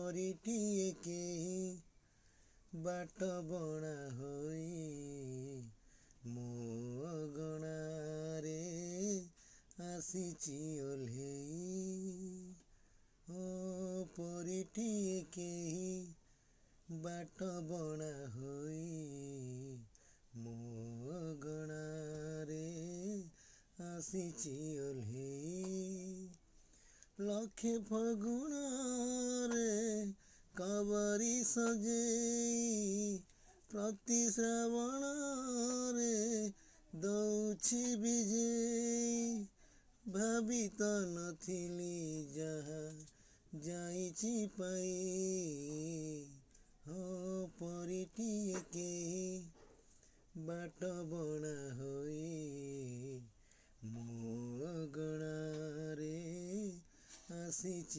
परिटिए केही बाट बणा होई मो अगणारे आसीची ओल्हेई ओ परिटिए केही बाट बणा होई मो अगणारे आसीची ओल्हेई लखे फगुण रे कबरी सजेई प्रति श्रावण रे दौछि विजेई भावी तो नथिली जहा जाइछि पाई हो परिटिए केही बाट बणा होई मो अगणारे आसीछि।